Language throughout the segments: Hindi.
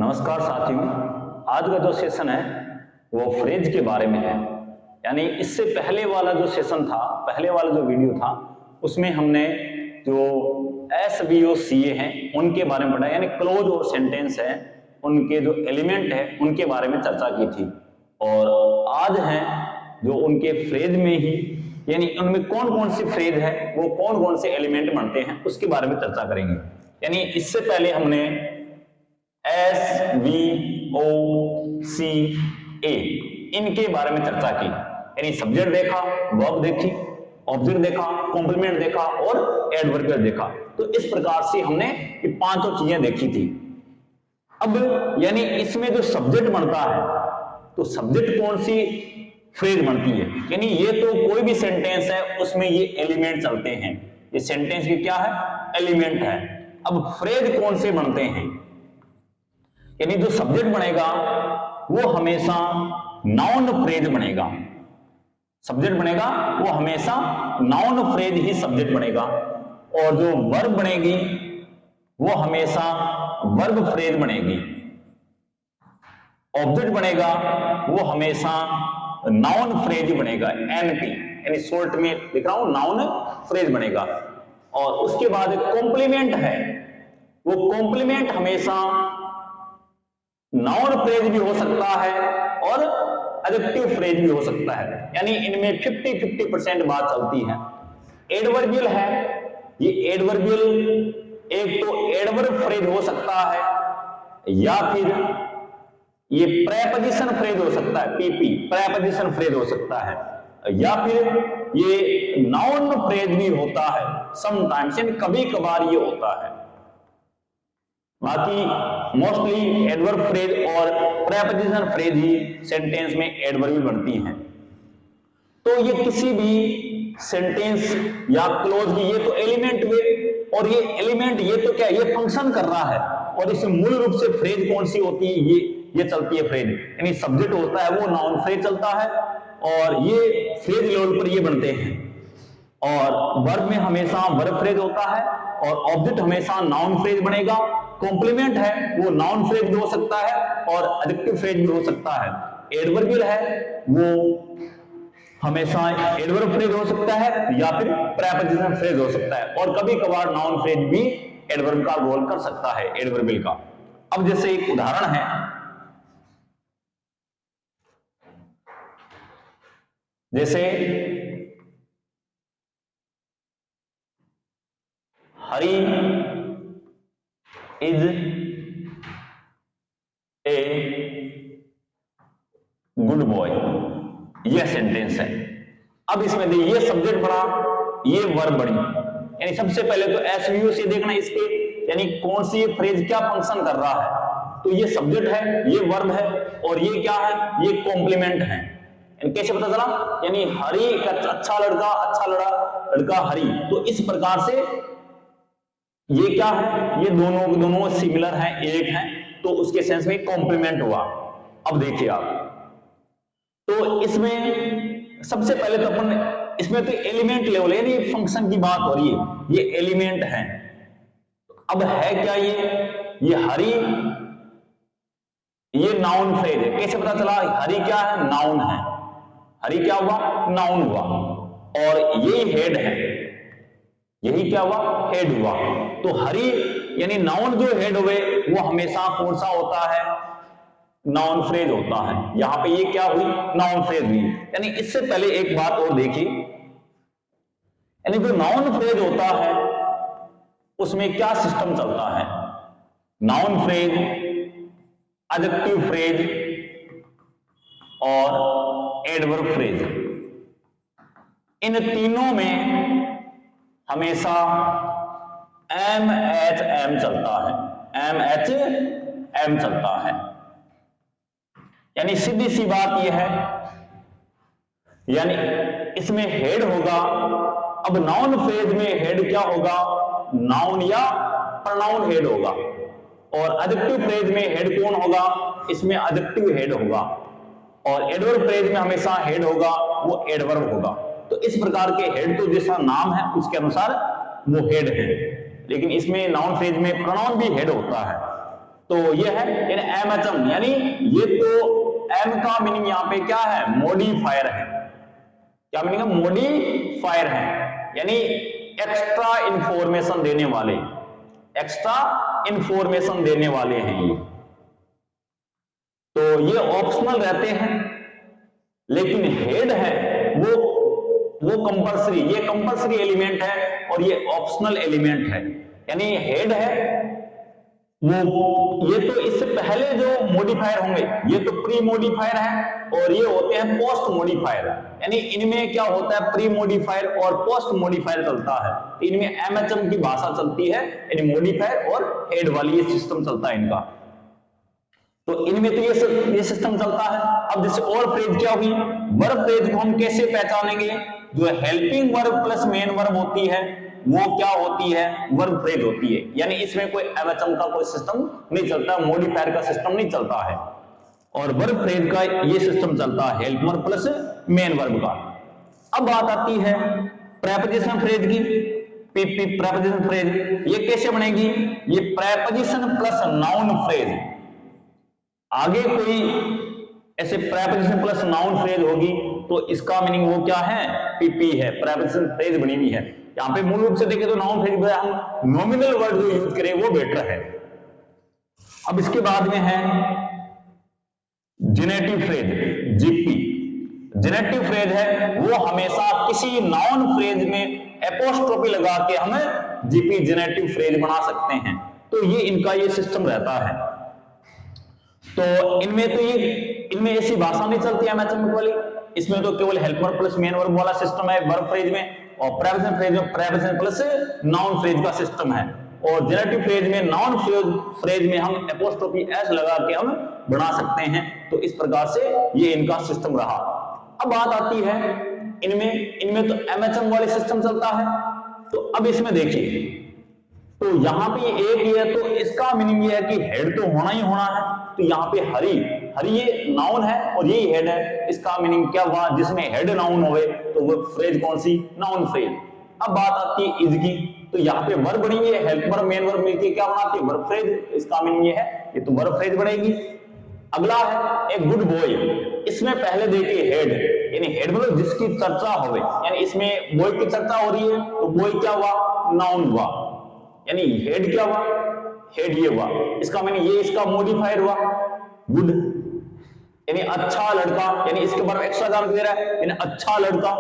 नमस्कार साथियों, आज का जो सेशन है वो फ्रेज के बारे में है। यानी इससे पहले वाला जो सेशन था, पहले वाला जो वीडियो था, उसमें हमने जो SVOCA हैं उनके बारे में पढ़ा, यानी क्लोज और सेंटेंस है उनके जो एलिमेंट है उनके बारे में चर्चा की थी। और आज है जो उनके फ्रेज में ही, यानी उनमें कौन कौन सी फ्रेज है, वो कौन कौन से एलिमेंट बनते हैं, उसके बारे में चर्चा करेंगे। यानी इससे पहले हमने SVOCA इनके बारे में चर्चा की, यानी सब्जेक्ट देखा, वर्ब देखी, ऑब्जेक्ट देखा, कॉम्प्लीमेंट देखा और एडवर्बियल देखा। तो इस प्रकार से हमने ये पांचों चीजें देखी थी। अब यानी इसमें जो सब्जेक्ट बनता है, तो सब्जेक्ट कौन सी फ्रेज बनती है, यानी ये तो कोई भी सेंटेंस है उसमें ये एलिमेंट चलते हैं, ये सेंटेंस की क्या है, एलिमेंट है। अब फ्रेज कौन से बनते हैं, यानी जो सब्जेक्ट बनेगा वो हमेशा नाउन फ्रेज बनेगा। सब्जेक्ट बनेगा वो हमेशा नाउन फ्रेज ही सब्जेक्ट बनेगा, और जो वर्ब बनेगी वो हमेशा वर्ब फ्रेज बनेगी। ऑब्जेक्ट बनेगा वो हमेशा नाउन फ्रेज बनेगा, NT, यानी शॉर्ट में लिख रहा हूं, नाउन फ्रेज बनेगा। और उसके बाद कॉम्प्लीमेंट है, वो कॉम्प्लीमेंट हमेशा नाउन फ्रेज भी हो सकता है और एडजेक्टिव फ्रेज भी हो सकता है, यानी इनमें 50-50% बात चलती है। एडवर्बियल है, ये एडवर्बियल एक तो एडवर्ब फ्रेज हो सकता है, या फिर ये प्रेपोजिशन फ्रेज हो सकता है, PP प्रेपोजिशन फ्रेज हो सकता है, या फिर ये नाउन फ्रेज भी होता है समटाइम्स, यानी कभी कभार ये होता है। बाकी मोस्टली एडवर्ब फ्रेज और प्रेपोजिशन फ्रेज ही सेंटेंस में एडवर्बियल बनती हैं। तो ये किसी भी सेंटेंस या क्लोज की ये तो एलिमेंट हुए, और ये एलिमेंट ये तो क्या, ये फंक्शन कर रहा है, और इसमें मूल रूप से फ्रेज कौन सी होती है, ये चलती है फ्रेज, यानी सब्जेक्ट होता है वो नाउन फ्रेज चलता है, और ये फ्रेज लेवल पर ये बनते हैं। और वर्ब में हमेशा वर्ब फ्रेज होता है, और ऑब्जेक्ट हमेशा नाउन फ्रेज बनेगा। कॉम्प्लीमेंट है वो नाउन फ्रेज भी हो सकता है और एडजेक्टिव फ्रेज भी हो सकता है। एडवर्बियल है वो हमेशा एडवर्ब फ्रेज हो सकता है या फिर प्रेपोजिशन फ्रेज हो सकता है, और कभी कभार नाउन फ्रेज भी एडवर्ब का रोल कर सकता है, एडवर्बियल का। अब जैसे एक उदाहरण है, जैसे हरी इज ए गुड बॉय, यह सेंटेंस है। अब इसमें देखिए ये सब्जेक्ट बना, ये वर्ब बनी, यानी सबसे पहले तो SVO से देखना इसके, यानी कौन सी फ्रेज क्या फंक्शन कर रहा है। तो ये सब्जेक्ट है, ये वर्ब है, और ये क्या है, ये कॉम्प्लीमेंट है। कैसे पता चला, यानी हरी का अच्छा लड़का, अच्छा लड़का हरी, तो इस प्रकार से ये क्या है, ये दोनों सिमिलर हैं, एक हैं, तो उसके सेंस में कॉम्प्लीमेंट हुआ। अब देखिए आप, तो इसमें सबसे पहले तो अपन इसमें तो एलिमेंट लेवल, यानी फंक्शन की बात हो रही है, ये एलिमेंट है। अब है क्या ये हरी, ये नाउन फ्रेज है। कैसे पता चला, हरी क्या है, नाउन है, हरी क्या हुआ, नाउन हुआ, और यही हेड है, यही क्या हुआ, हेड हुआ। तो हरी यानी नाउन जो हेड हुए वो हमेशा कौन सा होता है, नाउन फ्रेज होता है। यहां पे ये क्या हुई, नाउन फ्रेज हुई। यानी इससे पहले एक बात और देखी, यानी जो नाउन फ्रेज होता है उसमें क्या सिस्टम चलता है, नाउन फ्रेज, एडजेक्टिव फ्रेज और एडवर्ब फ्रेज। इन तीनों में हमेशा MHM चलता है, MHM चलता है। यानी सीधी सी बात यह है, यानी इसमें हेड होगा। अब नाउन फ्रेज में हेड क्या होगा, नाउन या प्रोनाउन हेड होगा, और एडजेक्टिव फ्रेज में हेड कौन होगा, इसमें एडजेक्टिव हेड होगा, और एडवर्ब फ्रेज में हमेशा हेड होगा वो एडवर्ब होगा। तो इस प्रकार के हेड तो जैसा नाम है उसके अनुसार वो हेड है, लेकिन इसमें नाउन फ्रेज में प्रोनाउन भी हेड होता है। तो ये है यानी एमएचएम, यानी ये तो एम का मीनिंग यहां पे क्या है, मॉडिफायर है। क्या मीनिंग है, मॉडिफायर है, यानी एक्स्ट्रा इंफॉर्मेशन देने वाले, एक्स्ट्रा इंफॉर्मेशन देने वाले हैं ये। तो ये ऑप्शनल रहते हैं, लेकिन हेड है वो कंपलसरी, ये कंपलसरी एलिमेंट है और ये ऑप्शनल एलिमेंट है। यानी हेड है वो, ये तो इससे पहले जो मॉडिफायर होंगे ये तो प्री मॉडिफायर है और ये होते हैं पोस्ट मॉडिफायर। यानी इनमें क्या होता है, प्री मॉडिफायर और पोस्ट मॉडिफायर चलता है। तो इनमें एमएचएम की भाषा चलती है, यानी मॉडिफायर और हेड वाली ये सिस्टम चलता है इनका। तो इनमें तो ये सिस्टम चलता है। अब जैसे और फ्रेज क्या हुई, वर्ब फ्रेज को हम कैसे पहचानेंगे, जो helping verb plus main verb होती है वो क्या होती है, वर्ब फ्रेज होती है। यानी इसमें कोई एमएचएम का कोई सिस्टम नहीं चलता, मॉडिफायर का सिस्टम नहीं चलता है, और वर्ब फ्रेज का ये सिस्टम चलता है, help verb plus main verb का। अब बात आती है प्रेपोजिशन फ्रेज की। पीपी प्रेपोजिशन फ्रेज ये कैसे बनेगी, ये प्रेपोजिशन प्लस नाउन फ्रेज। आगे कोई ऐसे प्रेपोजिशन प्लस नाउन फ्रेज होगी तो इसका मीनिंग वो क्या है, पीपी है, प्रेपोजिशन फ्रेज बनी हुई है। यहां पे मूल रूप से देखें तो नाउन फ्रेज में हम नॉमिनल वर्ड जो यूज करें वो बेटर है। अब इसके बाद में है generative phrase, GP. Generative phrase है वो हमेशा किसी नाउन फ्रेज में एपोस्ट्रोफी लगा के हम जीपी जेनेटिव फ्रेज बना सकते हैं। तो ये इनका ये सिस्टम रहता है। तो इनमें ऐसी भाषा नहीं चलती एमएचएम वाली, इसमें तो केवल हेल्पर प्लस मेन वर्ब वाला सिस्टम है वर्ब फ्रेज में, और प्रेपोजिशन फ्रेज में प्रेपोजिशन प्लस नाउन फ्रेज का सिस्टम है, और जेनेटिव फ्रेज में नाउन फ्रेज में हम एपोस्ट्रोफी एस लगा के हम बना सकते हैं। तो इस प्रकार से ये इनका सिस्टम रहा। अब बात आती है इनमें तो एमएचएम वाले सिस्टम चलता है। तो अब इसमें देखिए, तो यहां पे एक ही है, तो इसका मीनिंग ये है कि हेड तो होना ही होना है। तो यहाँ पे हरी ये नाउन है और यही हेड है, इसका मीनिंग क्या हुआ, जिसमें हेड नाउन होवे तो वो फ्रेज कौन सी, नाउन फ्रेज। अब बात आती है इज की, तो यहाँ पे वर्ब बनी हुई है, हेल्प वर्ब मेन वर्ब मिलके क्या बनाती है, वर्ब फ्रेज। इसका मीनिंग ये है, ये तो वर्ब फ्रेज बनेगी। अगला है एक गुड बॉय, इसमें पहले देखिए हेड, यानी हेड मतलब जिसकी चर्चा होवे, यानी इसमें बॉय की चर्चा हो रही है तो बॉय क्या हुआ, नाउन हुआ, यानी हेड क्या हुआ, हेड ये हुआ। इसका मीनिंग ये इसका मॉडिफायर हुआ गुड, यानी अच्छा लड़का, यानी इसके बारे में एक्स्ट्रा जान दे रहा है, यानी अच्छा लड़का,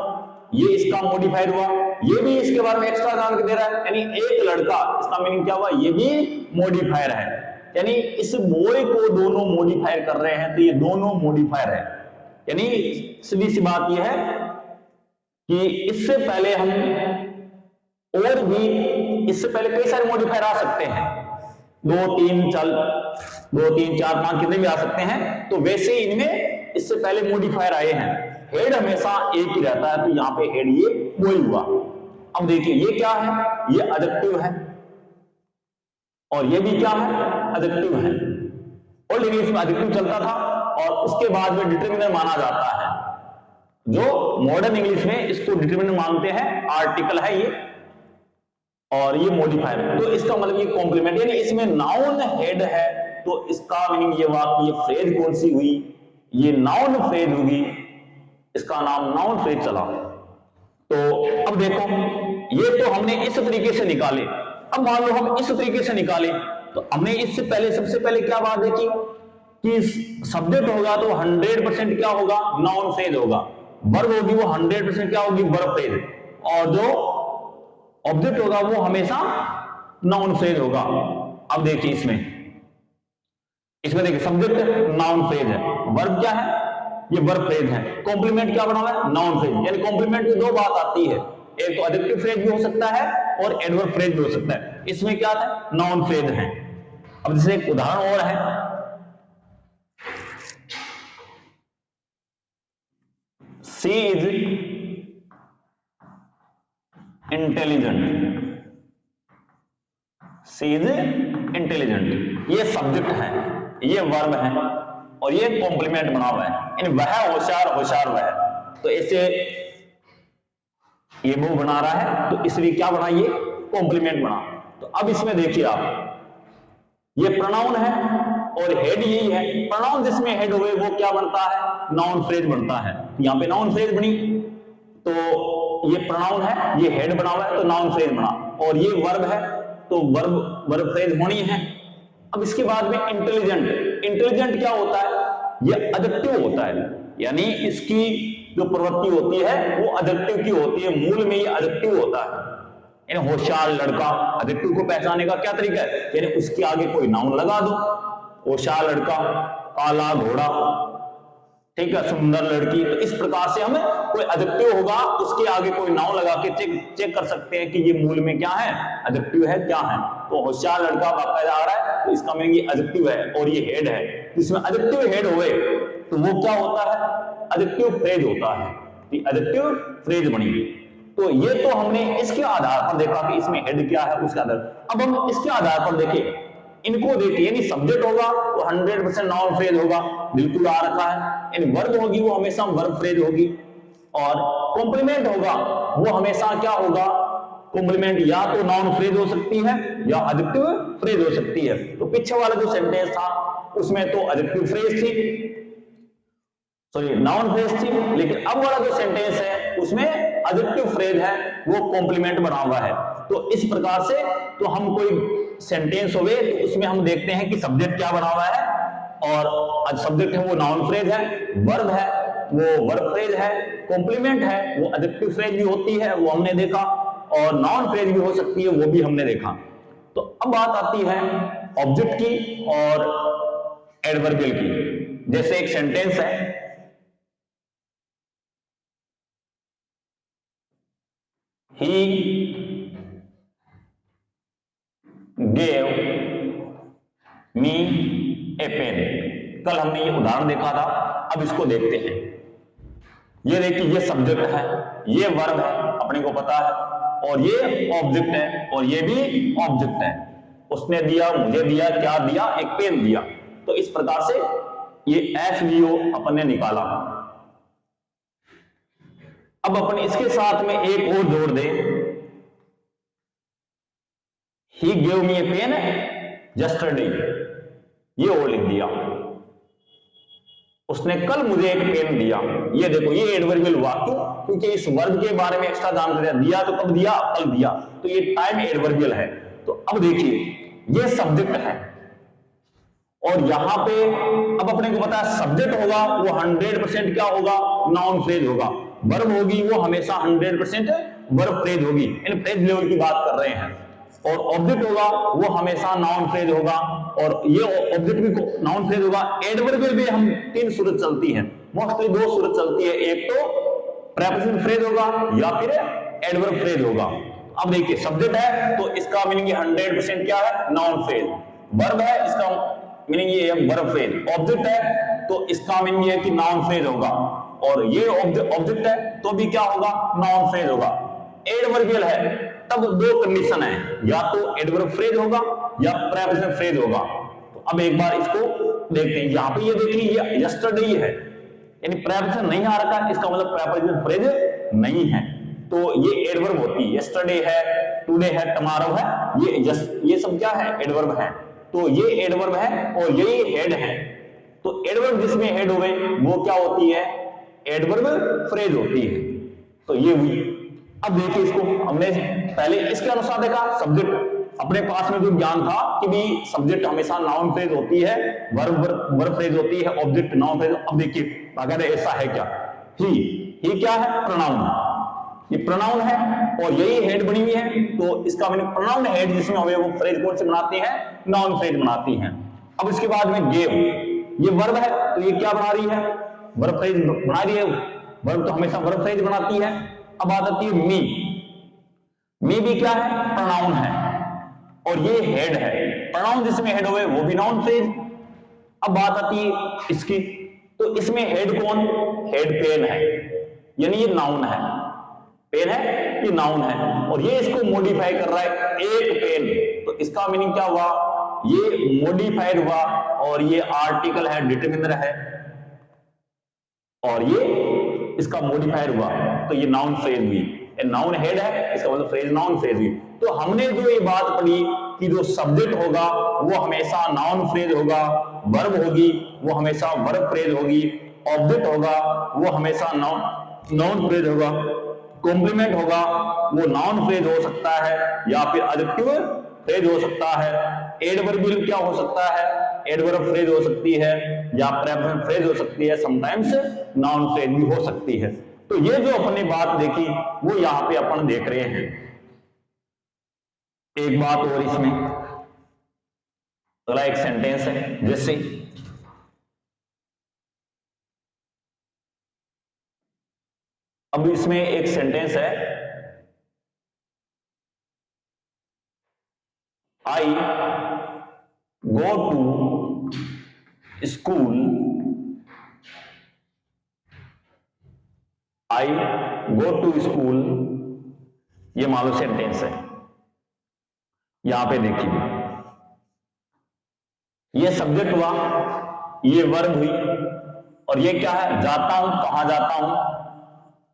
ये इसका मॉडिफायर हुआ। ये भी इसके बारे में एक्स्ट्रा जान दे रहा है, यानी एक लड़का, इसका मीनिंग क्या हुआ, ये भी मॉडिफायर है। यानी इस बॉय को दोनों मॉडिफायर कर रहे हैं, तो ये दोनों मॉडिफायर है। यानी सीधी सी बात ये है कि इससे पहले हम और भी इससे पहले कई सारे मॉडिफायर आ सकते हैं, 2 3 4 5 कितने भी आ सकते हैं। तो वैसे ही इनमें इससे पहले मॉडिफायर आए हैं, हेड हमेशा एक ही रहता है। तो यहाँ पे हेड ये वही हुआ। अब देखिए ये क्या है, ये एडजेक्टिव है और ये भी क्या है, एडजेक्टिव है। ओल्ड इंग्लिश में एडजेक्टिव चलता था और उसके बाद में डिटरमिनर माना जाता है। जो मॉडर्न इंग्लिश में इसको डिटरमिनर मानते हैं, आर्टिकल है ये और ये मॉडिफायर है। तो इसका मतलब ये कॉम्प्लीमेंट, यानी इसमें नाउन हेड है, तो इसका मीनिंग ये हुआ कि ये फ्रेज कौन सी हुई, ये नाउन फ्रेज होगी, इसका नाम नाउन फ्रेज चला। तो अब देखो ये तो हमने इस तरीके से निकाले। अब मान लो हम इस तरीके से निकाले, तो हमने इससे पहले सबसे पहले क्या बात देखी कि सब्जेक्ट होगा तो 100% क्या होगा, नाउन फ्रेज होगा। वर्ब होगी वो 100% क्या होगी, वर्ब फ्रेज, और जो ऑब्जेक्ट होगा वो हमेशा नाउन फ्रेज होगा। अब देखिए इसमें देखिए सब्जेक्ट नाउन फ्रेज है, वर्ब क्या है, ये वर्ब फ्रेज है, कॉम्प्लीमेंट क्या बना हुआ है, नाउन फ्रेज। यानी कॉम्प्लीमेंट में दो बात आती है, एक तो एडजेक्टिव फ्रेज भी हो सकता है और एडवर्ब फ्रेज भी हो सकता है। इसमें क्या था, नाउन फ्रेज है। अब जैसे एक उदाहरण और है, she is intelligent, she is intelligent, ये सब्जेक्ट है, ये वर्ब है और ये कॉम्प्लीमेंट बना हुआ है। इन वह होशियार, होशियार वह, तो ऐसे ये वो बना रहा है, तो इसलिए क्या बना, ये कॉम्प्लीमेंट बना। तो अब इसमें देखिए आप, ये प्रोनाउन है और हेड यही है। प्रोनाउन जिसमें हेड हुए वो क्या बनता है, नाउन फ्रेज बनता है। यहां पे नाउन फ्रेज बनी, तो ये प्रोनाउन है, ये हेड बना हुआ है तो नाउन फ्रेज बना, और ये वर्ब है तो वर्ब फ्रेज होनी है। अब इसके बाद में इंटेलिजेंट। इंटेलिजेंट क्या होता है, ये एडजेक्टिव होता है, यानी इसकी जो प्रवृत्ति होती है वो एडजेक्टिव की होती है, मूल में ये एडजेक्टिव होता है। यानी होशियार लड़का, एडजेक्टिव को पहचानने का क्या तरीका है, यानी उसके आगे कोई नाउन लगा दो। होशियार लड़का, काला घोड़ा, ठीक है, सुंदर लड़की। तो इस प्रकार से हमें कोई एडजेक्टिव होगा उसके आगे कोई नाउन लगा के चेक कर सकते हैं कि ये मूल में क्या है, एडजेक्टिव है क्या है। तो होशियार लड़का बाकायदा आ रहा है तो इसका मीनिंग ये एडजेक्टिव है और ये हेड है। इसमें एडजेक्टिव हेड हुए तो वो क्या होता है, एडजेक्टिव फ्रेज होता है। एडजेक्टिव फ्रेज बनी। तो ये तो हमने इसके आधार पर देखा कि इसमें हेड क्या है, उसके आधार। अब हम इसके आधार पर देखें, इनको देखिए, यानी सब्जेक्ट होगा वो 100% नाउन फ्रेज होगा, बिल्कुल आ रखा है। यानी वर्ब होगी वो हमेशा वर्ब फ्रेज होगी, और कॉम्प्लीमेंट होगा वो हमेशा क्या होगा, कॉम्प्लीमेंट या तो नाउन फ्रेज हो सकती है या एडजेक्टिव फ्रेज हो सकती है। तो पीछे वाला जो सेंटेंस था उसमें तो एडजेक्टिव फ्रेज थी, सॉरी नाउन फ्रेज थी, लेकिन अब वाला जो सेंटेंस है उसमें एडजेक्टिव फ्रेज है, वो कॉम्प्लीमेंट बना हुआ है। तो इस प्रकार से तो हम कोई सेंटेंस हुए तो उसमें हम देखते हैं कि सब्जेक्ट क्या बना हुआ है, और सब्जेक्ट है वो नाउन फ्रेज है, वर्ब है वो वर्ब फ्रेज है, कॉम्प्लीमेंट है वो एडजेक्टिव फ्रेज भी होती है, वो हमने देखा, और नाउन फ्रेज भी हो सकती है, वो भी हमने देखा। तो अब बात आती है ऑब्जेक्ट की और एडवर्बियल की। जैसे एक सेंटेंस है, he gave me a pen। कल हमने ये उदाहरण देखा था, अब इसको देखते हैं। ये देखिए, ये सब्जेक्ट है, ये वर्ब है, अपने को पता है, और ये ऑब्जेक्ट है, और ये भी ऑब्जेक्ट है। उसने दिया, मुझे दिया, क्या दिया, एक पेन दिया। तो इस प्रकार से ये SVO अपन ने निकाला। अब अपन इसके साथ में एक और जोड़ दे, he gave me a pen yesterday, ये और लिख दिया, उसने कल मुझे एक पेन दिया। ये देखो, ये एडवर्बियल हुआ, क्यों, क्योंकि इस वर्ब के बारे में एक्स्ट्रा जानकारी दिया, तो कब दिया, कल दिया, तो ये टाइम एडवर्बियल है। तो अब देखिए, ये सब्जेक्ट है, और यहां पे अब अपने को पता है सब्जेक्ट होगा वो 100% क्या होगा, नाउन फ्रेज होगा। वर्ब होगी वो हमेशा 100% वर्ब फ्रेज होगी, इन फ्रेज लेवल की बात कर रहे हैं। और ऑब्जेक्ट होगा वो हमेशा नाउन फ्रेज होगा, और ये ऑब्जेक्ट भी नाउन फ्रेज होगा। एडवर्बियल भी हम 3 सूरत चलती है, मोस्टली 2 सूरत चलती है, एक तो प्रेपोजिशन फ्रेज होगा या फिर एडवर्ब फ्रेज होगा। अब देखिए, सब्जेक्ट है तो इसका मीनिंग 100% क्या है, नाउन फ्रेज। वर्ब है, इसका मीनिंग ये है वर्ब फ्रेज। ऑब्जेक्ट है तो इसका मीनिंग ये है कि नाउन फ्रेज होगा, और ये ऑब्जेक्ट है तो भी क्या होगा, नाउन फ्रेज होगा। एडवर्बियल है तब 2 कंडीशन है, या तो एडवर्ब फ्रेज होगा या प्रेपोजिशन फ्रेज होगा। तो अब एक बार इसको देखते हैं। यहां पे ये देखिए, ये यस्टरडे है, यानी प्रेपोजिशन नहीं आ रखा, इसका मतलब प्रेपोजिशन फ्रेज नहीं है, तो ये एडवर्ब होती है। यस्टरडे है, टुडे है, टुमारो है, ये सब क्या है, एडवर्ब है। तो ये एडवर्ब है और यही हेड है। तो एडवर्ब जिसमें हेड होवे वो क्या होती है, एडवर्ब फ्रेज होती है। तो ये हुई। अब देखिए, इसको हमने पहले इसके अनुसार देखा, सब्जेक्ट अपने पास में जो ज्ञान था कि भी सब्जेक्ट हमेशा नाउन फ्रेज होती है, वर्ब फ्रेज होती है, ऑब्जेक्ट नाउन फ्रेज। अब देखिए अगर ऐसा है क्या, ही क्या है, प्रोनाउन, ये प्रोनाउन है और यही हेड बनी हुई है। तो इसका मीनिंग प्रोनाउन हेड जिसमें हमें वो फ्रेज कौन से बनाती है, नाउन फ्रेज बनाती है। अब इसके बाद में गेव, ये वर्ब है तो ये क्या बना रही है, वर्ब फ्रेज बना रही है। वर्ब तो हमेशा वर्ब फ्रेज बनाती है। अब बात आती है मी भी क्या है, प्रोनाउन है, और ये हेड है। प्रोनाउन जिसमें हेड हुए वो भी नाउन फ्रेज। अब बात आती है इसकी, तो इसमें हेड कौन, हेड पेन है, यानी ये नाउन है, पेन है ये नाउन है, और ये इसको मॉडिफाई कर रहा है, एक पेन। तो इसका मीनिंग क्या हुआ, ये मॉडिफाइड हुआ, और ये आर्टिकल है, डिटरमिनर है, और ये इसका मॉडिफायर हुआ, तो ये नाउन फ्रेज हुई। नाउन हेड है, इसका मतलब फ्रेज नाउन फ्रेज हुई। तो हमने जो ये बात पढ़ी कि जो सब्जेक्ट होगा वो हमेशा नाउन फ्रेज होगा, वर्ब होगी वो हमेशा वर्ब फ्रेज होगी, ऑब्जेक्ट होगा वो हमेशा नाउन फ्रेज होगा, कॉम्प्लीमेंट होगा वो नाउन फ्रेज हो सकता है या फिर एडजेक्टिव फ्रेज हो सकता है, एडवर्बियल क्या हो सकता है, एडवर्ब फ्रेज हो सकती है या प्रेपोजिशन फ्रेज हो सकती है, समटाइम्स नाउन फ्रेज भी हो सकती है। तो ये जो अपने बात देखी वो यहां पे अपन देख रहे हैं। एक बात और इसमें अगला एक सेंटेंस है, जैसे अब इसमें एक सेंटेंस है, I go to school, I go to school, ये मान लो सेंटेंस है। यहां पे देखिए ये सब्जेक्ट हुआ, ये वर्ब हुई और ये क्या है, जाता हूं, कहां जाता हूं,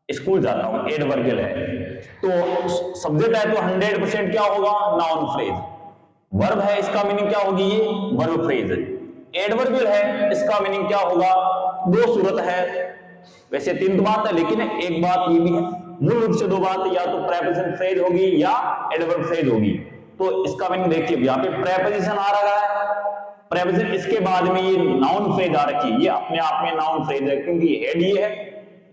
स्कूल जाता हूं, एडवर्बियल है। तो सब्जेक्ट है तो 100% क्या होगा, नाउन फ्रेज। वर्ब है इसका मीनिंग क्या होगी, ये वर्ब फ्रेज है। एडवर्बियल है इसका मीनिंग क्या होगा, दो सूरत है, वैसे तीन तो बात है लेकिन एक बात ये भी है, मूल रूप से दो बात, या तो प्रेपोजिशन फ्रेज होगी या एडवर्ब फ्रेज होगी। तो इसका मीनिंग देखिए यहाँ पे प्रेपोजिशन आ रहा है, प्रेपोजिशन इसके बाद में ये नाउन फ्रेज आ रखी है, ये अपने आप में नाउन फ्रेज है क्योंकि हेड ये है,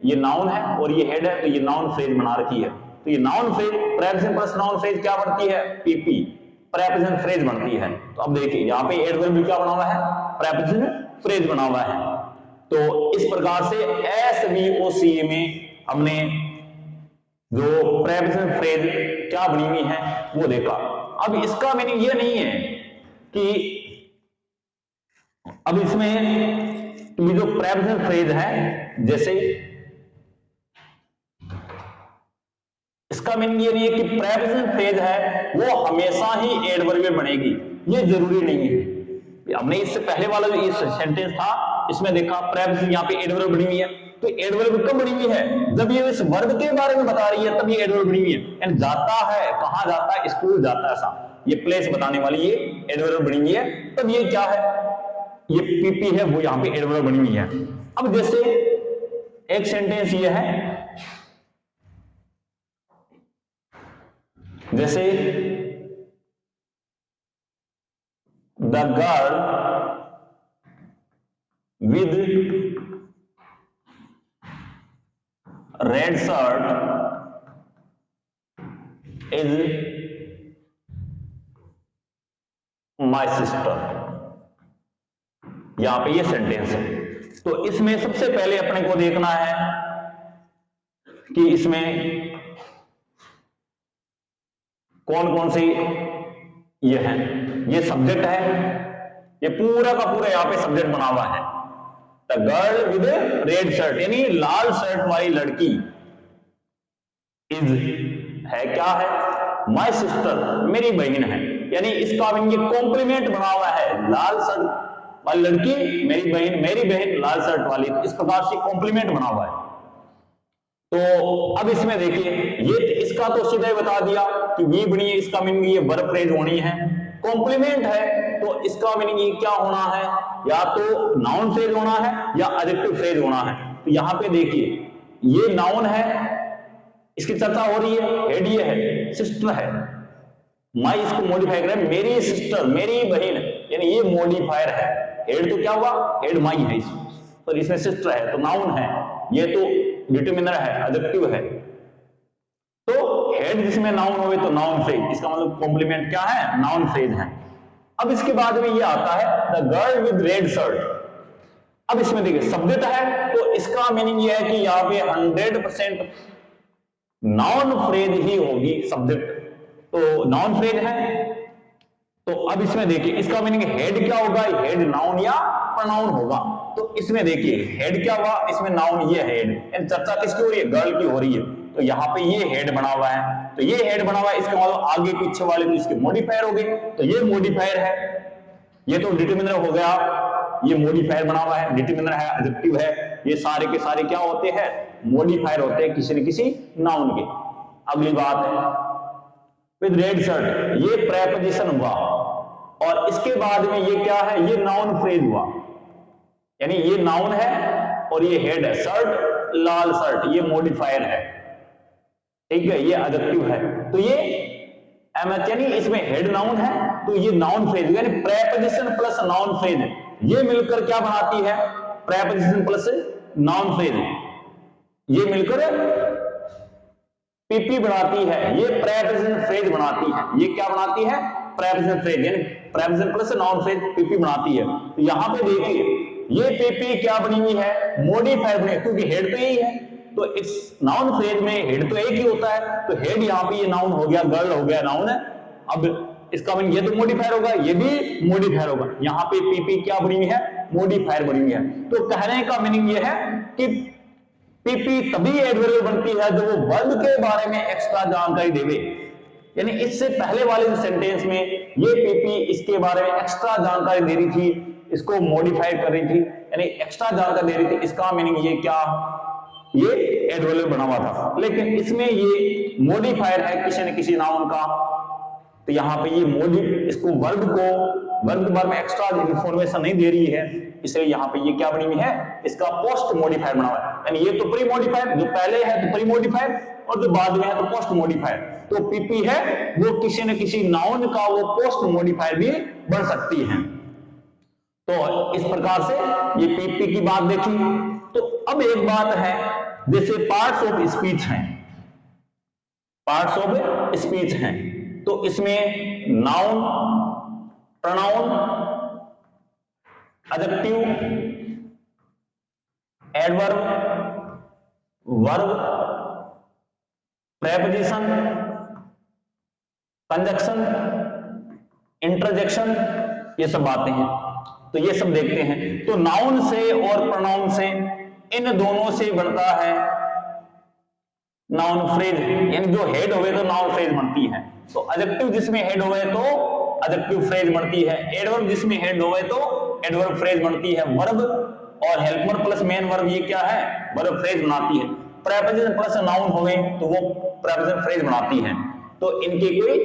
ये नाउन है और ये हेड है, तो ये नाउन फ्रेज बना रखी है। तो ये noun phrase, preposition plus noun phrase क्या बनती है, पीपी, प्रेपोजिशन फ्रेज बनती है। तो अब देखिए यहाँ पे एडवर्ब क्या बना हुआ है, प्रेपोजिशन फ्रेज बना हुआ है। तो इस प्रकार से एसवीओसी में हमने जो प्रेपोजिशन फ्रेज क्या बनी हुई है वो देखा। अब इसका मीनिंग ये नहीं है कि अब इसमें ये जो प्रेपोजिशन फ्रेज है, जैसे इसका मीनिंग ये नहीं है कि प्रेपोजिशन फ्रेज है वो हमेशा ही एडवर्ब में बनेगी, ये जरूरी नहीं है। हमने इससे पहले वाला जो इस सेंटेंस था इसमें देखा प्रेपोजिशन यहाँ पे एडवर्ब बनी हुई है, तो एडवर्ब कब बनी हुई है, जब ये इस वर्ब के बारे में बता रही है तब ये एडवर्ब बनी हुई है। यानी जाता है, कहां जाता है, स्कूल जाता है, ऐसा ये प्लेस बताने वाली ये एडवर्ब बनी हुई है। तब ये क्या है, ये पीपी है वो यहां पे एडवर्ब बनी हुई है। अब जैसे एक सेंटेंस ये है, जैसे the girl with red shirt is my sister, यहां पे ये सेंटेंस है। तो इसमें सबसे पहले अपने को देखना है कि इसमें कौन कौन सी ये है, ये सब्जेक्ट है, ये पूरा का पूरा यहां पे सब्जेक्ट बना हुआ है। The girl with red shirt यानी लाल शर्ट वाली लड़की, इज है क्या है, माई सिस्टर मेरी बहन है, यानी इसका ये कॉम्प्लीमेंट बना हुआ है, लाल शर्ट वाली लड़की मेरी बहन लाल शर्ट वाली, इस प्रकार से कॉम्प्लीमेंट बना हुआ है। तो अब इसमें देखिए ये इसका तो सीधा ही बता दिया कि वी बनी है, इसका मीनिंग ये वर्ब फ्रेज होनी है। कॉम्प्लीमेंट है तो इसका मीनिंग ये क्या होना है, या तो नाउन फ्रेज होना है या एडजेक्टिव फ्रेज होना है। तो यहां पे देखिए ये नाउन है, इसकी चर्चा हो रही है, हेड ये है, सिस्टर है, माई इसको मॉडिफाई कर रहा है, मेरी सिस्टर मेरी बहन, यानी ये मॉडिफायर है। हेड तो क्या हुआ, हेड माई है, तो इसमें सिस्टर है तो नाउन है, ये तो डिटरमिनर है, एडजेक्टिव है। तो हेड जिसमें नाउन होवे तो नाउन फ्रेज, इसका मतलब कॉम्प्लीमेंट क्या है, नाउन फ्रेज है। अब इसके बाद में ये आता है the girl with red shirt. अब इसमें देखिए सब्जेक्ट है तो इसका मीनिंग ये है कि यहां पे 100% नाउन फ्रेज ही होगी सब्जेक्ट, तो नाउन फ्रेज है। तो अब इसमें देखिए इसका मीनिंग हेड क्या होगा, हेड नाउन या प्रोनाउन होगा। तो इसमें देखिए हेड क्या हुआ, इसमें नाउन ये हेड, चर्चा किसकी हो रही है, गर्ल की हो रही है, तो यहाँ पे ये हेड बना हुआ है, तो ये हेड बना हुआ है, इसका मतलब आगे पीछे वाले तो इसके मॉडिफायर हो गए, तो ये मॉडिफायर है, ये तो डिटरमिनर हो गया, ये मॉडिफायर बना हुआ है, डिटरमिनर है, एडजेक्टिव है, ये सारे के सारे क्या होते हैं, मॉडिफायर होते हैं किसी न किसी नाउन के। अगली बात है विद रेड शर्ट, ये प्रेपोजिशन हुआ, और इसके बाद में ये क्या है, ये नाउन फ्रेज हुआ, यानी ये नाउन है और ये हेड है, शर्ट लाल शर्ट, ये मॉडिफायर है, ठीक है, ये एडजेक्टिव है। तो ये एमएच यानी इसमें हेड नाउन है, तो ये नाउन फ्रेज यानी प्रेपोजिशन प्लस नाउन फ्रेज, ये मिलकर क्या बनाती है, प्रेपोजिशन प्लस नाउन फ्रेज, ये मिलकर पीपी बनाती है, ये प्रेपोजिशन फ्रेज बनाती है। ये क्या बनाती है, प्रेपोजिशन फ्रेज, यानी preposition plus noun phrase PP बनाती है। तो यहां पे देखिए ये पीपी क्या बनी हुई है, मॉडिफायर बनी, क्योंकि हेड तो यही है, तो इस नाउन फ्रेज में हेड तो एक ही होता है, तो हेड यहां पे ये नाउन हो गया, गर्ल हो गया, नाउन है। अब इसका मीनिंग ये तो मॉडिफायर होगा, ये भी मॉडिफायर होगा, यहां पे पीपी क्या बनी हुई है, मॉडिफायर बनी हुई है। तो कहने का मीनिंग ये है कि पीपी तभी एडवर्ब बनती है जब वो वर्ब के बारे में एक्स्ट्रा जानकारी देवे, यानी इससे पहले वाले सेंटेंस में ये पीपी इसके बारे में एक्स्ट्रा जानकारी दे रही थी, इसको मॉडिफाई कर रही थी, यानी एक्स्ट्रा जानकारी दे रही थी, इसका मीनिंग ये क्या, ये एडवर्ब बना हुआ था। लेकिन इसमें ये मॉडिफायर है किसी न किसी नाउन का, तो यहां पे ये इसको वर्ब के बारे में एक्स्ट्रा इंफॉर्मेशन नहीं दे रही है, इसलिए यहां पे ये क्या बनी हुई है, इसका पोस्ट मॉडिफायर बना हुआ है, यानी ये तो प्री मॉडिफायर, जो पहले है तो प्री मॉडिफायर, और जो बाद में है तो पोस्ट मॉडिफायर। तो पीपी है वो किसी न किसी नाउन का वो पोस्ट मॉडिफायर भी बन सकती है। तो इस प्रकार से ये पीपी की बात देखी। तो अब एक बात है, जैसे पार्ट्स ऑफ स्पीच हैं, पार्ट्स ऑफ स्पीच हैं, तो इसमें noun, pronoun, adjective, adverb, verb, preposition, conjunction, interjection, ये सब बातें हैं। तो ये सब देखते हैं। तो नाउन से और प्रोनाउन से, इन दोनों से बनता है नाउन फ्रेज, यानी जो हेड होवे तो नाउन फ्रेज बनती है। तो एडजेक्टिव जिसमें हेड होवे तो एडजेक्टिव फ्रेज बनती है, एडवर्ब जिसमें हेड होवे तो एडवर्ब फ्रेज बनती है, वर्ब और हेल्पर प्लस मेन वर्ब ये क्या है, वर्ब फ्रेज बनाती है, प्रेपोजिशन प्लस नाउन होवे तो वो प्रेपोजिशन फ्रेज बनाती है। तो इनकी कोई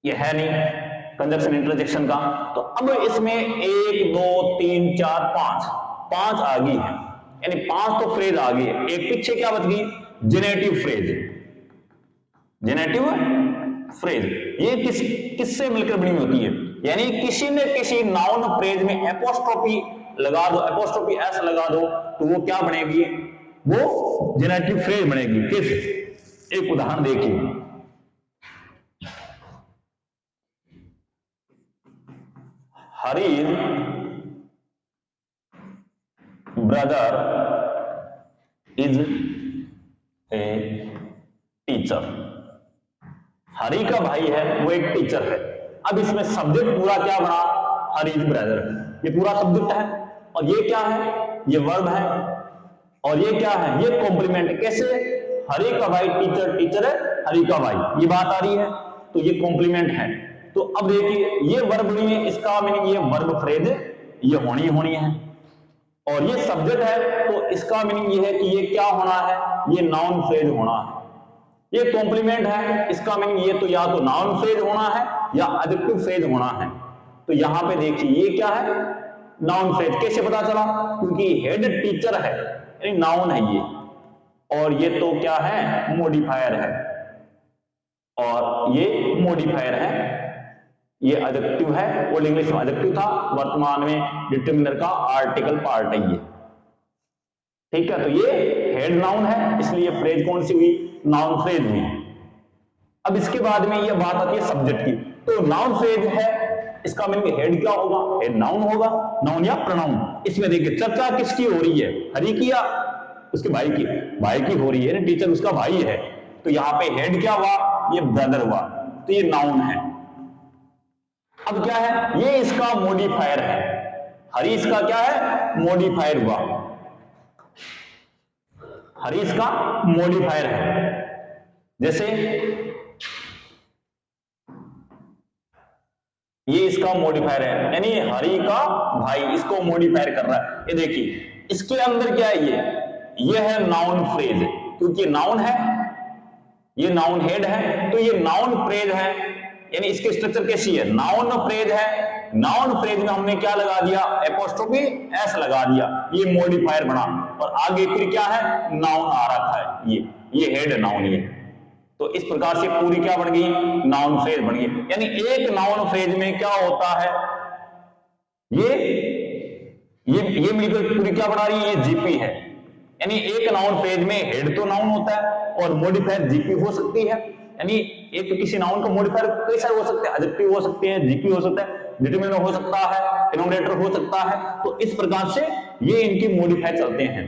ये है नहीं कंजक्शन इंटरजेक्शन का। तो अब इसमें 1 2 3 4 5 आ गई है, यानी 5 तो फ्रेज आ गई है। एक पीछे क्या बच गई, जेनेटिव फ्रेज, जेनेटिव फ्रेज ये किससे मिलकर बनी होती है, यानी किसी न किसी नाउन फ्रेज में एपोस्ट्रोफी लगा दो, एपोस्ट्रोफी एस लगा दो, तो वो क्या बनेगी, वो जेनेटिव फ्रेज बनेगी। किस, एक उदाहरण देखिए, Hari's brother is a teacher, Hari का भाई है वो एक टीचर है। अब इसमें सब्जेक्ट पूरा क्या बना, हरीज ब्रदर, ये पूरा सब्जेक्ट है, और ये क्या है, ये वर्ब है, और ये क्या है, ये कॉम्प्लीमेंट। कैसे, हरी का भाई टीचर, टीचर है हरी का भाई, ये बात आ रही है, तो ये कॉम्प्लीमेंट है। तो अब देखिए ये वर्ब नहीं है, इसका मीनिंग ये वर्ब फ्रेज ये होनी है, और ये सब्जेक्ट है तो इसका मीनिंग ये है कि ये क्या होना है, ये नाउन फ्रेज होना है। ये कॉम्प्लीमेंट है, इसका मीनिंग ये तो या तो नाउन फ्रेज होना है या एडजेक्टिव फ्रेज होना है। तो यहां पे देखिए ये क्या है, नाउन फ्रेज। कैसे पता चला, क्योंकि हेड टीचर है यानी नाउन है ये, और ये तो क्या है, मॉडिफायर है, और ये मॉडिफायर है, ये एडजेक्टिव है, ओल्ड इंग्लिश में एडजेक्टिव था, वर्तमान में डिटरमिनर का आर्टिकल पार्ट है ये, ठीक है। तो ये हेड नाउन है, इसलिए फ्रेज कौन सी हुई, नाउन फ्रेज हुई। अब इसके बाद में ये बात आती है सब्जेक्ट की। तो नाउन फ्रेज है, इसका मीनिंग हेड क्या होगा, हेड नाउन होगा, नाउन या प्रोनाउन। इसमें देखिए चर्चा किसकी हो रही है, हरी की या उसके भाई की, भाई की हो रही है, टीचर उसका भाई है, तो यहाँ पे हेड क्या हुआ, ये ब्रदर हुआ, तो ये नाउन है। अब क्या है, ये इसका मॉडिफायर है, हरी इसका क्या है, मॉडिफायर हुआ, हरी इसका मॉडिफायर है। जैसे ये इसका मॉडिफायर है, यानी हरी का भाई इसको मॉडिफायर कर रहा है। ये देखिए इसके अंदर क्या है, ये है नाउन फ्रेज, क्योंकि नाउन है ये नाउन हेड है, तो ये नाउन फ्रेज है, यानी इसकी स्ट्रक्चर कैसी है, नाउन फ्रेज है। नाउन फ्रेज में हमने क्या लगा दिया, एपोस्ट्रोफी एस लगा दिया, ये मॉडिफायर बना, और आगे फिर क्या है, नाउन आ रखा है, ये हेड है नाउन ये। तो इस प्रकार से पूरी क्या बन गई, नाउन फ्रेज बन गई। यानी एक नाउन फ्रेज में क्या होता है, ये मिलकर पूरी क्या बना रही है, ये जीपी है। यानी एक नाउन फ्रेज में हेड तो नाउन होता है और मॉडिफायर जीपी हो सकती है। यानी एक किसी नाउन का मॉडिफायर कई सारे हो सकते हैं, एडजेक्टिव हो सकते हैं, जीपी हो सकता है, डिटरमिनर हो सकता है, डिनोमिनेटर हो सकता है। तो इस प्रकार से ये इनकी मॉडिफायर चलते हैं।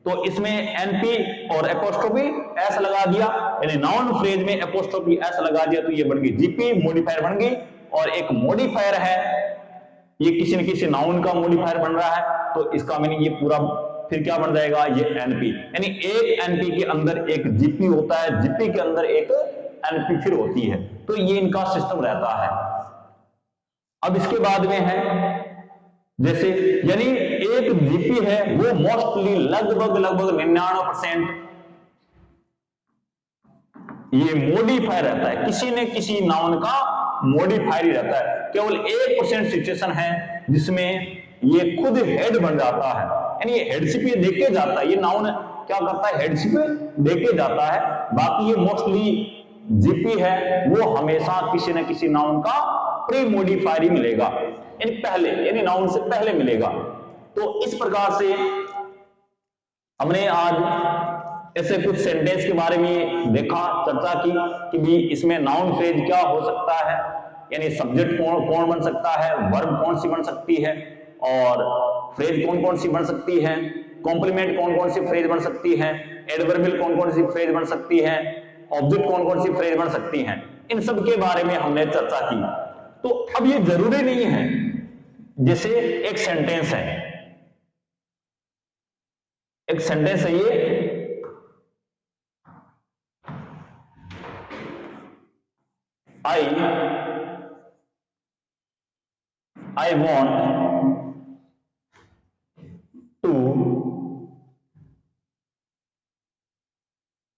तो इसमें एनपी और एपोस्ट्रोफी एस लगा दिया, यानी नाउन फ्रेज में एपोस्ट्रोफी एस लगा दिया, तो ये बन गई जीपी, मॉडिफायर बन गई। और एक मॉडिफायर है, ये किसी न किसी नाउन का मॉडिफायर बन रहा है, तो इसका मीनिंग ये पूरा फिर क्या बन जाएगा, ये एनपी। यानी एक एनपी के अंदर एक जीपी होता है, जीपी के अंदर एक एनपी फिर होती है। तो ये इनका सिस्टम रहता है। अब इसके बाद में है जैसे, यानी एक जीपी है वो मोस्टली लगभग 99% ये मॉडिफायर रहता है, किसी न किसी नाउन का मॉडिफायर ही रहता है। केवल 1% सिचुएशन है जिसमें ये खुद हेड बन जाता है, यानी ये हेडशिप ये देके जाता है, ये नाउन क्या करता है, हेडशिप देके जाता है। बाकी ये मोस्टली जीपी है वो हमेशा किसी न किसी नाउन का प्री मॉडिफायर ही मिलेगा, यानी पहले, यानी नाउन से पहले मिलेगा। तो इस प्रकार से हमने आज ऐसे कुछ सेंटेंस के बारे में देखा, चर्चा की कि भी इसमें नाउन फ्रेज क्या हो सकता है, यानी सब्जेक्ट कौन बन सकता है, वर्ब कौन सी बन सकती है, और फ्रेज कौन कौन सी बन सकती है, कॉम्प्लीमेंट कौन कौन सी फ्रेज बन सकती है, एडवर्बियल कौन कौन सी फ्रेज बन सकती है, ऑब्जेक्ट कौन कौन सी फ्रेज बन सकती हैं, इन सब के बारे में हमने चर्चा की। तो अब ये जरूरी नहीं है, जैसे एक सेंटेंस है, एक सेंटेंस है ये,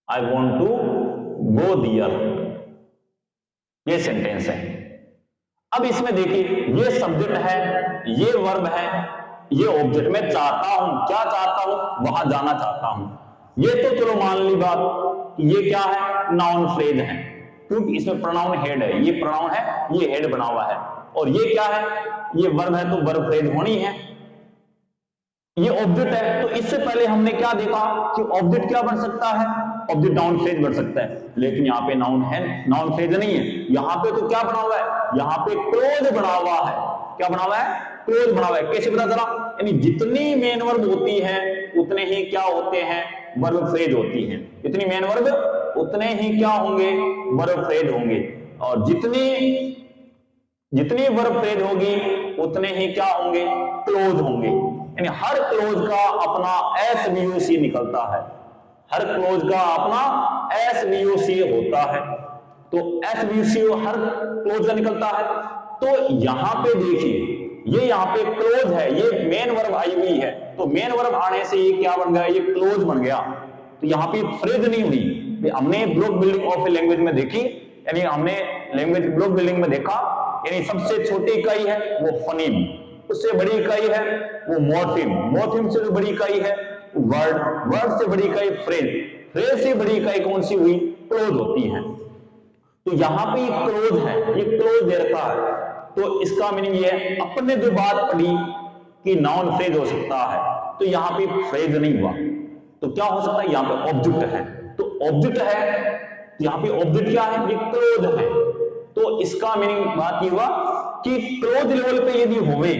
I want to go there, ये सेंटेंस है। अब इसमें देखिए, ये सब्जेक्ट है, ये वर्ब है, ये ऑब्जेक्ट। मैं चाहता हूं, क्या चाहता हूं, वहां जाना चाहता हूं। ये तो चलो मान ली बात, ये क्या है, नाउन फ्रेज है, क्योंकि इसमें प्रोनाउन हेड है, ये प्रोनाउन है, ये हेड बना हुआ है। और ये क्या है, ये वर्ब है, तो वर्ब फ्रेज होनी है। ये ऑब्जेक्ट है, तो इससे पहले हमने क्या देखा कि ऑब्जेक्ट क्या बन सकता है, ऑब्जेक्ट नाउन फ्रेज बन सकता है। लेकिन यहाँ पे नाउन है, नाउन फ्रेज नहीं है। यहाँ पे तो क्या बना हुआ है, यहाँ पे क्लोज बना हुआ है। क्या बना हुआ है, क्लोज बना हुआ है। कैसे पता चला, यानी जितनी मेन वर्ब होती है उतने ही क्या होते हैं, वर्ब फ्रेज होती हैं। जितनी मेन वर्ब उतने ही क्या होंगे, वर्ब फ्रेज होंगे। और जितनी वर्ब फ्रेज होगी उतने ही क्या होंगे, क्लोज होंगे। यानी हर क्लोज का अपना एसवीओसी निकलता है, हर क्लोज का अपना एसवीओसी होता है। तो एसवीओसी हर क्लोज का निकलता है। तो यहां पे देखिए, ये यहाँ पे क्लोज है, ये मेन वर्ब आई हुई है, तो मेन वर्ब आने से ये क्या बन गया, ये क्लोज बन गया। तो यहाँ पे फ्रेज नहीं हुई। हमने block building of a language में देखी, यानी हमने लैंग्वेज ब्लॉक बिल्डिंग में देखा, यानी सबसे छोटी इकाई है वो फनीम, उससे बड़ी इकाई है वो मॉर्फिम, मॉर्फिम से जो बड़ी इकाई है वर्ड, वर्ड से बड़ी इकाई फ्रेज, फ्रेज से बड़ी इकाई कौन सी हुई, क्लोज होती है। तो यहां पे ये क्लोज है, ये क्लोज दे रखा है। तो इसका मीनिंग ये है, अपने जो बात पढ़ी कि नाउन फ्रेज हो सकता है, तो यहां पे फ्रेज नहीं हुआ, तो क्या हो सकता है, यहां पे ऑब्जेक्ट है। तो ऑब्जेक्ट है, यहां पे ऑब्जेक्ट क्या है, ये क्लोज है। तो इसका मीनिंग बात ये हुआ कि क्लोज लेवल पे यदि होवे,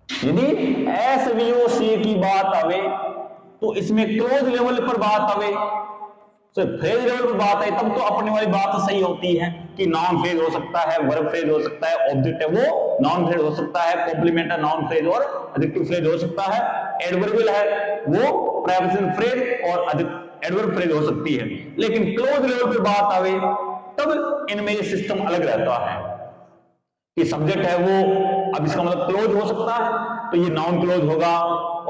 यदि एसवीओसी की बात आवे, तो इसमें क्लोज लेवल पर बात आवे, तो फ्रेज लेवल पर बात है, तब तो अपने वाली बात सही होती है कि नाउन फ्रेज हो सकता है, वर्ब फ्रेज हो सकता है, ऑब्जेक्ट है वो नाउन फ्रेज हो सकता है, कॉम्प्लीमेंट है नाउन फ्रेज और एडजेक्टिव फ्रेज हो सकता है, एडवर्बियल है वो प्रीपोजिशन फ्रेज और एडवर्ब फ्रेज हो सकती है। लेकिन क्लोज लेवल पर बात आवे तब इनमें ये सिस्टम अलग रहता है कि सब्जेक्ट है वो, अब इसका मतलब क्लोज हो सकता है, तो ये नाउन क्लोज होगा,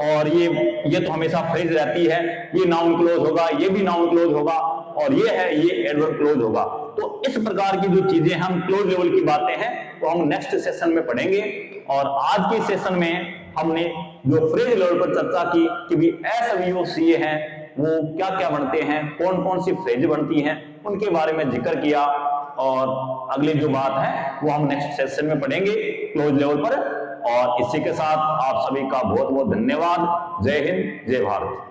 और ये तो हमेशा फ्रेज रहती है, ये नाउन क्लोज होगा, ये भी नाउन क्लोज होगा, और ये एडवर्ब क्लोज होगा। तो इस प्रकार की जो चीजें हम क्लोज लेवल की बातें हैं तो हम नेक्स्ट सेशन में पढ़ेंगे। और आज के सेशन में हमने जो फ्रेज लेवल पर चर्चा की कि भी एस वी ओ सी ए हैं वो क्या क्या बनते हैं, कौन कौन सी फ्रेज बनती हैं, उनके बारे में जिक्र किया। और अगली जो बात है वो हम नेक्स्ट सेशन में पढ़ेंगे क्लोज लेवल पर। और इसी के साथ आप सभी का बहुत बहुत धन्यवाद। जय हिंद, जय भारत।